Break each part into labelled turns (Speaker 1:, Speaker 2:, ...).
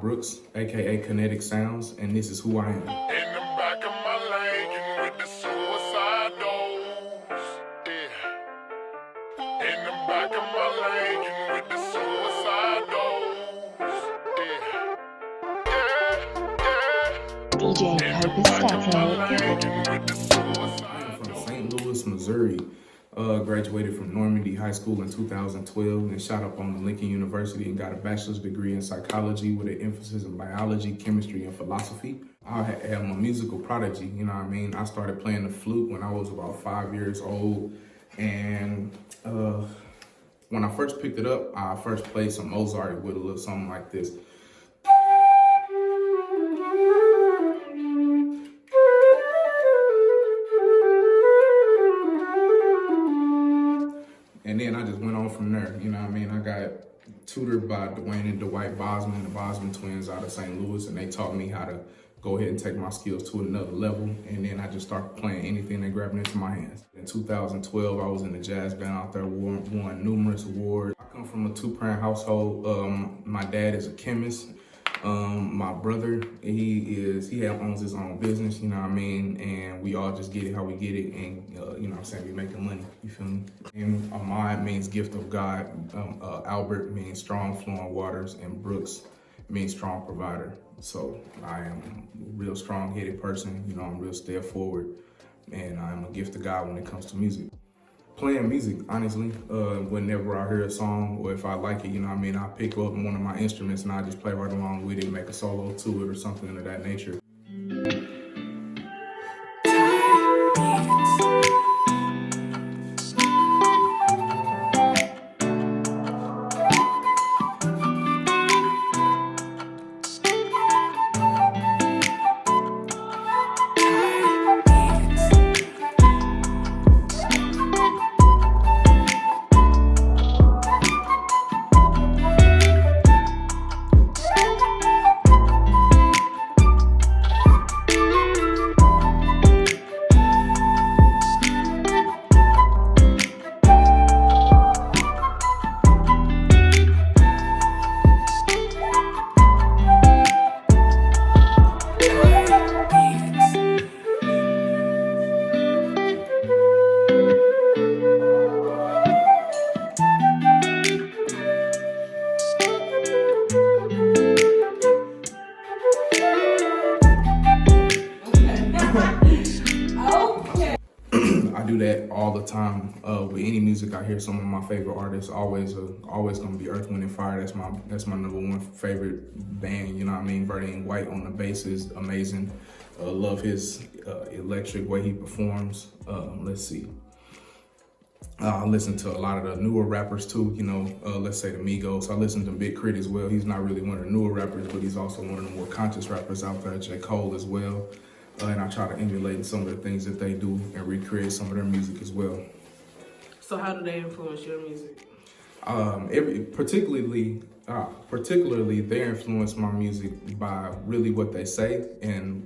Speaker 1: Brooks, aka Kkinetic Sounds, and this is who I am.
Speaker 2: In the back of my Lincoln with the suicide doors. Yeah. In the back of my Lincoln with the suicide doors. Yeah.
Speaker 3: DJ Kopastetikk.
Speaker 1: I am from St. Louis, Missouri. Graduated from Normandy High School in 2012 and shot up on Lincoln University and got a bachelor's degree in psychology with an emphasis in biology, chemistry, and philosophy. I am a musical prodigy, you know what I mean? I started playing the flute when I was about 5 years old. And when I first picked it up, I first played some Mozart with a little something like this. And then I just went on from there, you know what I mean? I got tutored by Dwayne and Dwight Bosman, the Bosman Twins out of St. Louis, and they taught me how to go ahead and take my skills to another level. And then I just started playing anything that grabbed into my hands. In 2012, I was in the jazz band out there, won numerous awards. I come from a two-parent household. My dad is a chemist. My brother, he owns his own business, you know what I mean? And we all just get it how we get it, and you know what I'm saying, we making money, you feel me? And Ahmad means gift of God, Albert means strong flowing waters, and Brooks means strong provider. So I am a real strong-headed person, you know, I'm real step forward, and I'm a gift of God when it comes to music. Playing music, honestly, whenever I hear a song or if I like it, you know what I mean, I pick up one of my instruments and I just play right along with it, make a solo to it or something of that nature. I do that all the time with any music I hear. Some of my favorite artists always gonna be Earth, Wind and Fire. That's my number one favorite band. You know what I mean? Vernon White on the bass is amazing. Love his electric way he performs. Let's see. I listen to a lot of the newer rappers too. You know, let's say the Migos. I listen to Big Crit as well. He's not really one of the newer rappers, but he's also one of the more conscious rappers out there. J. Cole as well. And I try to emulate some of the things that they do and recreate some of their music as well.
Speaker 4: So how do they influence your music?
Speaker 1: Particularly they influence my music by really what they say and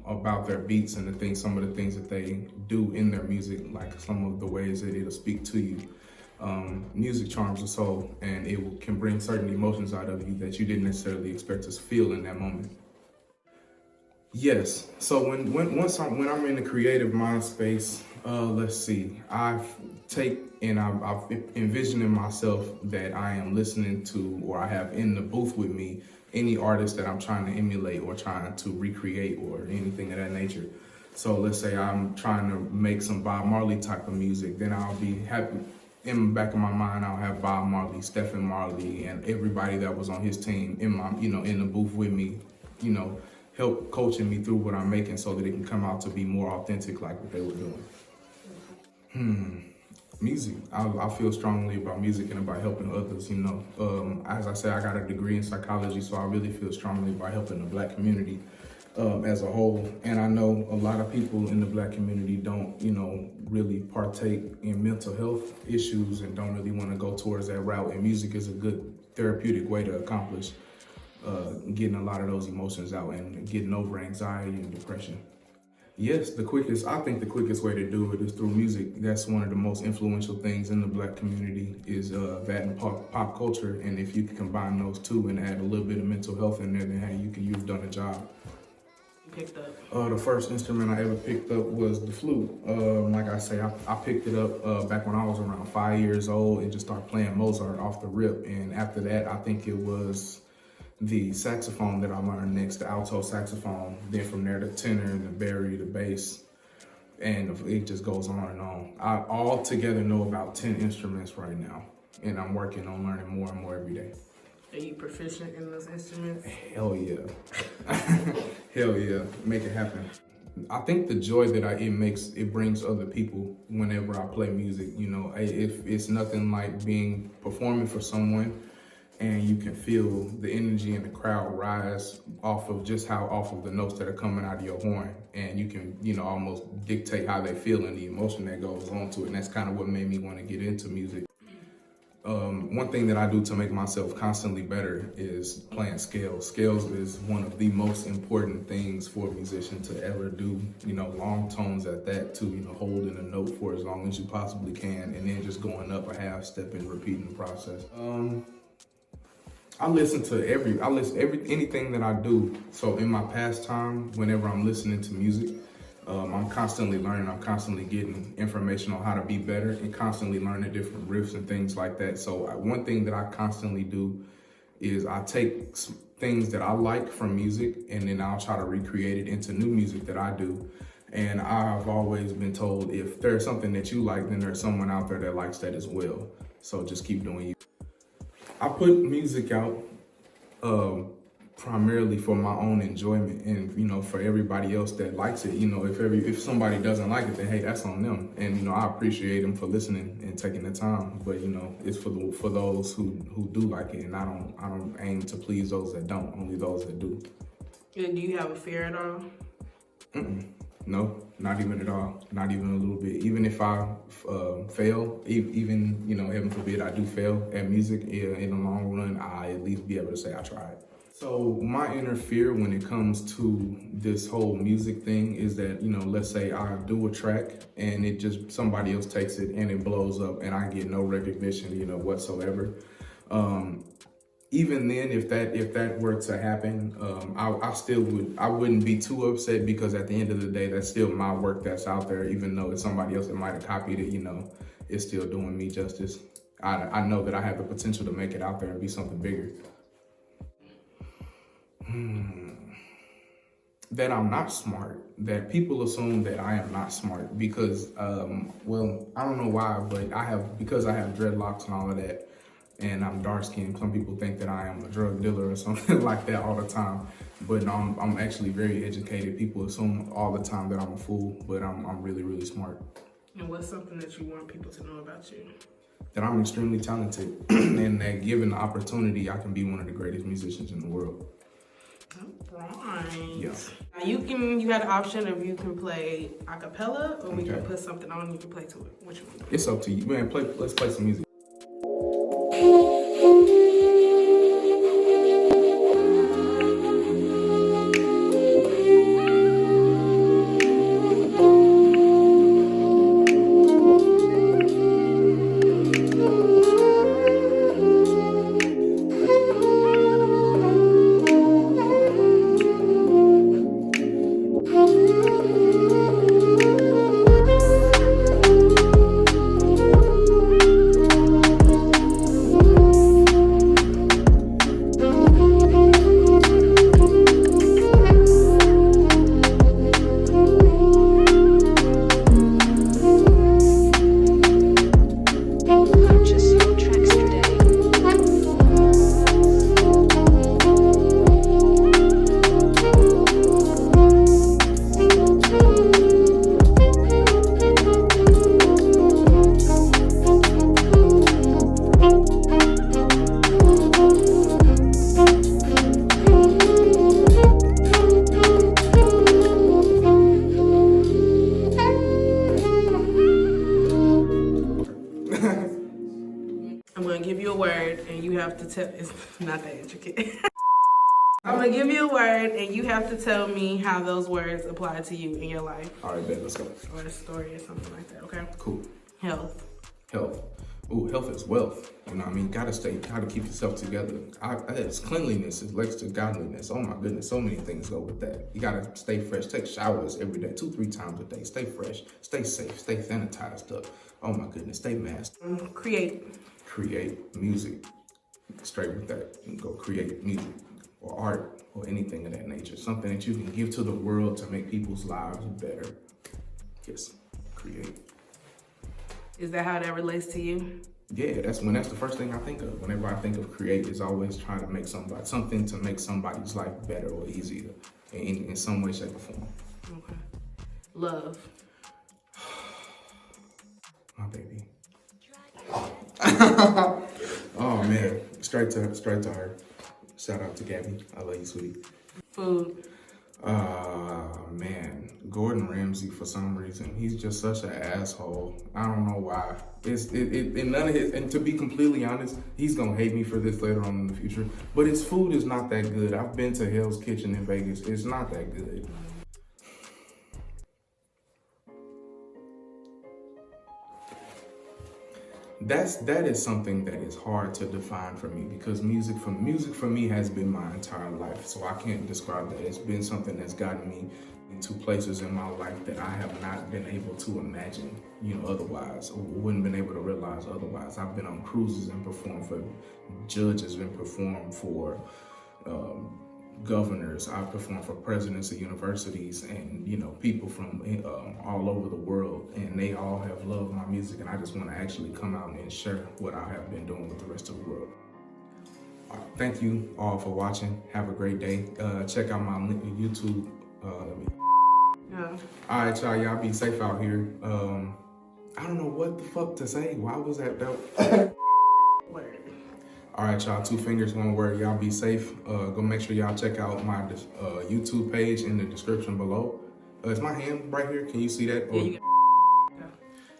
Speaker 1: about their beats and some of the things that they do in their music, like some of the ways that it'll speak to you. Music charms the soul, and it can bring certain emotions out of you that you didn't necessarily expect to feel in that moment. Yes. So when I'm in the creative mind space, let's see, I've envisioned in myself that I am listening to, or I have in the booth with me, any artist that I'm trying to emulate or trying to recreate or anything of that nature. So let's say I'm trying to make some Bob Marley type of music, then I'll be happy. In the back of my mind, I'll have Bob Marley, Stephen Marley, and everybody that was on his team in the booth with me, you know, help coaching me through what I'm making so that it can come out to be more authentic like what they were doing. Music. I feel strongly about music and about helping others, you know. As I said, I got a degree in psychology, so I really feel strongly about helping the Black community as a whole. And I know a lot of people in the Black community don't, you know, really partake in mental health issues and don't really want to go towards that route. And music is a good therapeutic way to accomplish getting a lot of those emotions out and getting over anxiety and depression. Yes, I think the quickest way to do it is through music. That's one of the most influential things in the Black community is that and pop culture. And if you can combine those two and add a little bit of mental health in there, then hey, you've done a job.
Speaker 4: Picked up?
Speaker 1: The first instrument I ever picked up was the flute. Like I say, I picked it up back when I was around 5 years old and just started playing Mozart off the rip. And after that, I think it was the saxophone that I learned next, the alto saxophone. Then from there, the tenor, the bari, the bass, and it just goes on and on. I altogether know about 10 instruments right now, and I'm working on learning more and more every day.
Speaker 4: Are you proficient in those instruments?
Speaker 1: Hell yeah. Hell yeah. Make it happen. I think the joy that it brings other people whenever I play music. You know, if it's nothing like performing for someone and you can feel the energy in the crowd rise off of the notes that are coming out of your horn. And you can, almost dictate how they feel and the emotion that goes on to it. And that's kind of what made me want to get into music. One thing that I do to make myself constantly better is playing scales. Scales is one of the most important things for a musician to ever do. Long tones at that too, holding a note for as long as you possibly can and then just going up a half step and repeating the process. I listen to anything that I do. So in my pastime, whenever I'm listening to music, I'm constantly learning. I'm constantly getting information on how to be better and constantly learning different riffs and things like that. So one thing that I constantly do is I take things that I like from music and then I'll try to recreate it into new music that I do. And I've always been told if there's something that you like, then there's someone out there that likes that as well. So just keep doing you. I put music out primarily for my own enjoyment and, for everybody else that likes it. If somebody doesn't like it, then hey, that's on them. And, I appreciate them for listening and taking the time. But, it's for those who do like it. And I don't aim to please those that don't, only those that do.
Speaker 4: And do you have a fear at all?
Speaker 1: No, not even at all. Not even a little bit. Even if I fail, even, heaven forbid I do fail at music, in the long run, I at least be able to say I tried. So my inner fear when it comes to this whole music thing is that, let's say I do a track and somebody else takes it and it blows up and I get no recognition, whatsoever. Even then, if that were to happen, I wouldn't be too upset because at the end of the day, that's still my work that's out there. Even though it's somebody else that might have copied it, it's still doing me justice. I know that I have the potential to make it out there and be something bigger. That I'm not smart, that people assume that I am not smart because, I don't know why, but because I have dreadlocks and all of that, and I'm dark skinned, some people think that I am a drug dealer or something like that all the time. But I'm actually very educated. People assume all the time that I'm a fool, but I'm really, really smart.
Speaker 4: And what's something that you want people to know about you?
Speaker 1: That I'm extremely talented and that given the opportunity, I can be one of the greatest musicians in the world.
Speaker 4: Right.
Speaker 1: Yeah.
Speaker 4: Now you had an option of you can play a cappella or we can put something on and you can play to it. Which one?
Speaker 1: It's up to you. Man, let's play some music. It's not that intricate. I'm gonna give you a word and you have
Speaker 4: have to tell me how those words apply to you in your life.
Speaker 1: All right, bet, let's go.
Speaker 4: Or a story or something like that, okay?
Speaker 1: Cool.
Speaker 4: Health.
Speaker 1: Health. Ooh, health is wealth. You know what I mean? Gotta keep yourself together. It's cleanliness, it's next to godliness. Oh my goodness, so many things go with that. You gotta stay fresh, take showers every day, 2-3 times a day. Stay fresh, stay safe, stay sanitized up. Oh my goodness, stay masked.
Speaker 4: Create.
Speaker 1: Create music. Straight with that. You can go create music or art or anything of that nature. Something that you can give to the world to make people's lives better. Yes, create.
Speaker 4: Is that how that relates to you?
Speaker 1: Yeah, that's the first thing I think of. Whenever I think of create, is always trying to make something to make somebody's life better or easier in some way, shape, or form.
Speaker 4: Okay. Love.
Speaker 1: My baby. Oh man, straight to her. Shout out to Gabby. I love you, sweetie.
Speaker 4: Food.
Speaker 1: Man, Gordon Ramsay, for some reason, he's just such an asshole. I don't know why. And none of his, and to be completely honest, he's gonna hate me for this later on in the future, but his food is not that good. I've been to Hell's Kitchen in Vegas. It's not that good. That is something that is hard to define for me, because music for me has been my entire life. So I can't describe that. It's been something that's gotten me into places in my life that I have not been able to imagine, otherwise, or wouldn't been able to realize otherwise. I've been on cruises and performed for judges and performed for governors. I've performed for presidents of universities and people from all over the world, and they all have loved my music, and I just want to actually come out and share what I have been doing with the rest of the world. Thank you all for watching. Have a great day. Check out my YouTube.
Speaker 4: Yeah.
Speaker 1: All right, y'all be safe out here. I don't know what the fuck to say. Why was that belt?
Speaker 4: Word.
Speaker 1: All right, y'all, 2 fingers, 1 word. Y'all be safe. Go make sure y'all check out my YouTube page in the description below. Is my hand right here? Can you see that?
Speaker 4: Yeah, you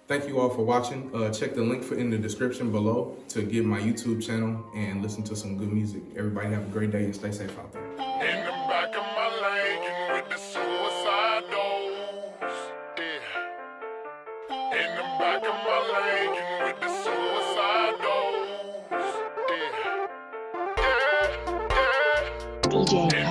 Speaker 1: Thank you all for watching. Check the link in the description below to get my YouTube channel and listen to some good music. Everybody have a great day and stay safe out there.
Speaker 2: In the back of my lane with the suicide doors. Yeah. In the back of my lane with the suicide doors. Yeah. Yeah. Yeah.
Speaker 3: DJ.